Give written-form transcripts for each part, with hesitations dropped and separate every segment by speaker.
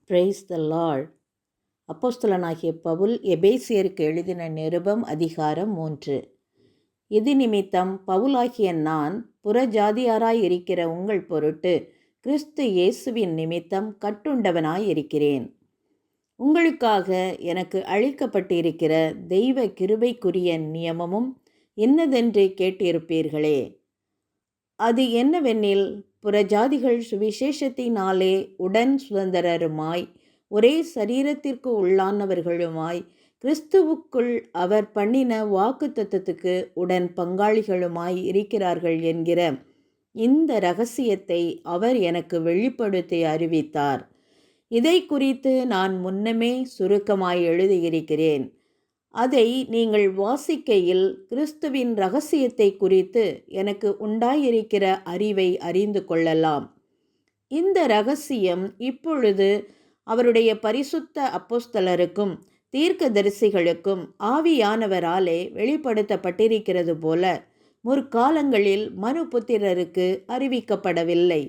Speaker 1: Praise the Lord. அப்போஸ்தலனாகிய பவுல் எபேசியருக்கு எழுதின நிருபம் அதிகாரம் 3. இது நிமித்தம் பவுலாகிய நான் புறஜாதியாராயிருக்கிற உங்கள் பொருட்டு கிறிஸ்து இயேசுவின் நிமித்தம் கட்டுண்டவனாயிருக்கிறேன். உங்களுக்காக எனக்கு அளிக்கப்பட்டிருக்கிற தெய்வ கிருபைக்குரிய நியமமும் என்னதென்று கேட்டிருப்பீர்களே. அது என்னவெனில், புறஜாதிகள் சுவிசேஷத்தினாலே உடன் சுதந்திரருமாய் ஒரே சரீரத்திற்கு உள்ளானவர்களுமாய் கிறிஸ்துவுக்குள் அவர் பண்ணின வாக்குத்தத்தத்துக்கு உடன் பங்காளிகளுமாய் இருக்கிறார்கள் என்கிற இந்த இரகசியத்தை அவர் எனக்கு வெளிப்படுத்தி அறிவித்தார். இதை குறித்து நான் முன்னமே சுருக்கமாய் எழுதியிருக்கிறேன். அதை நீங்கள் வாசிக்கையில் கிறிஸ்துவின் இரகசியத்தை குறித்து எனக்கு உண்டாயிருக்கிற அறிவை அறிந்து கொள்ளலாம். இந்த இரகசியம் இப்பொழுது அவருடைய பரிசுத்த அப்போஸ்தலருக்கும் தீர்க்கதரிசிகளுக்கும் ஆவியானவராலே வெளிப்படுத்தப்பட்டிருக்கிறது போல முற்காலங்களில் மனுபுத்திரருக்கு அறிவிக்கப்படவில்லை.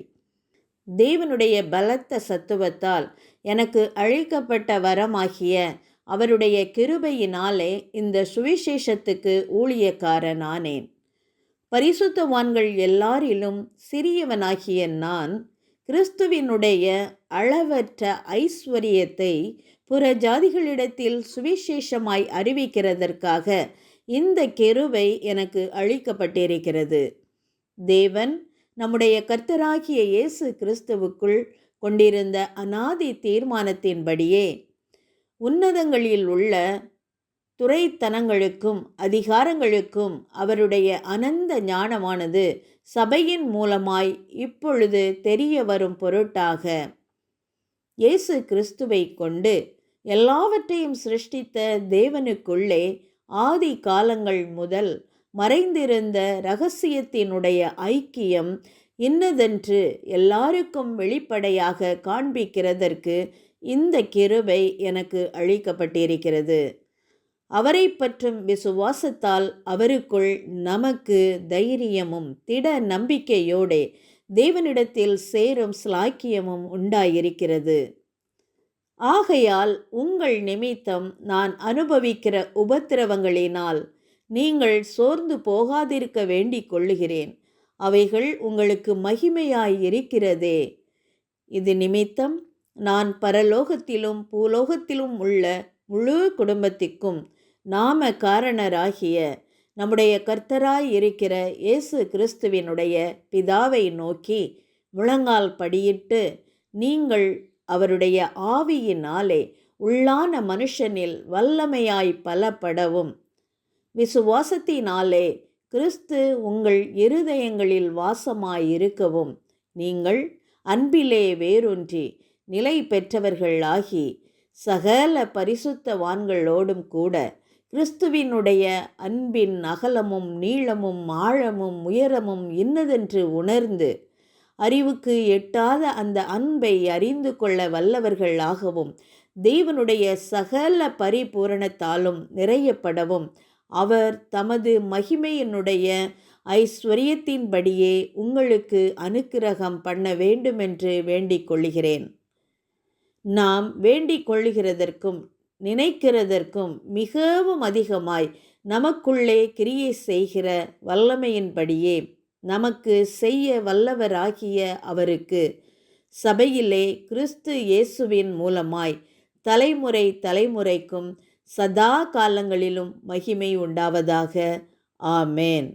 Speaker 1: தேவனுடைய பலத்த சத்துவத்தால் எனக்கு அளிக்கப்பட்ட வரமாகிய அவருடைய கிருபையினாலே இந்த சுவிசேஷத்துக்கு ஊழியக்காரனானேன். பரிசுத்தவான்கள் எல்லாரிலும் சிறியவனாகிய நான் கிறிஸ்துவினுடைய அளவற்ற ஐஸ்வரியத்தை புறஜாதிகளிடத்தில் சுவிசேஷமாய் அறிவிக்கிறதற்காக இந்த கிருபை எனக்கு அளிக்கப்பட்டிருக்கிறது. தேவன் நம்முடைய கர்த்தராகிய இயேசு கிறிஸ்துவுக்குள் கொண்டிருந்த அநாதி தீர்மானத்தின்படியே உன்னதங்களில் உள்ள துரைத்தனங்களுக்கும் அதிகாரங்களுக்கும் அவருடைய அனந்த ஞானமானது சபையின் மூலமாய் இப்பொழுது தெரிய வரும் பொருட்டாக இயேசு கிறிஸ்துவை கொண்டு எல்லாவற்றையும் சிருஷ்டித்த தேவனுக்குள்ளே ஆதி காலங்கள் முதல் மறைந்திருந்த இரகசியத்தினுடைய ஐக்கியம் இன்னதென்று எல்லாருக்கும் வெளிப்படையாக காண்பிக்கிறதற்கு இந்த கிருபை எனக்கு அளிக்கப்பட்டிருக்கிறது. அவரை பற்றும் விசுவாசத்தால் அவருக்குள் நமக்கு தைரியமும் திட நம்பிக்கையோடு தேவனிடத்தில் சேரும் ஸ்லாக்கியமும் உண்டாயிருக்கிறது. ஆகையால் உங்கள் நிமித்தம் நான் அனுபவிக்கிற உபத்திரவங்களினால் நீங்கள் சோர்ந்து போகாதிருக்க வேண்டிக் கொள்ளுகிறேன். அவைகள் உங்களுக்கு மகிமையாயிருக்கிறதே. இது நிமித்தம் நான் பரலோகத்திலும் பூலோகத்திலும் உள்ள முழு குடும்பத்திற்கும் நாம காரணராகிய நம்முடைய கர்த்தராய் இருக்கிற இயேசு கிறிஸ்துவினுடைய பிதாவை நோக்கி முழங்கால் படியிட்டு, நீங்கள் அவருடைய ஆவியினாலே உள்ளான மனுஷனில் வல்லமையாய் பலப்படவும் விசுவாசத்தினாலே கிறிஸ்து உங்கள் இருதயங்களில் வாசமாயிருக்கவும் நீங்கள் அன்பிலே வேரூன்றி நிலை பெற்றவர்களாகி சகல பரிசுத்தவான்களோடும் கூட கிறிஸ்துவினுடைய அன்பின் அகலமும் நீளமும் ஆழமும் உயரமும் இன்னதென்று உணர்ந்து அறிவுக்கு எட்டாத அந்த அன்பை அறிந்து கொள்ள வல்லவர்களாகவும் தேவனுடைய சகல பரிபூரணத்தாலும் நிறையப்படவும் அவர் தமது மகிமையினுடைய ஐஸ்வரியத்தின்படியே உங்களுக்கு அனுக்கிரகம் பண்ண வேண்டுமென்று வேண்டிக் கொள்கிறேன். நாம் வேண்டிக் கொள்ளுகிறதற்கும் நினைக்கிறதற்கும் மிகவும் அதிகமாய் நமக்குள்ளே கிரியை செய்கிற வல்லமையின்படியே நமக்கு செய்ய வல்லவராகிய அவருக்கு சபையிலே கிறிஸ்து இயேசுவின் மூலமாய் தலைமுறை தலைமுறைக்கும் சதா காலங்களிலும் மகிமை உண்டாவதாக. ஆமேன்.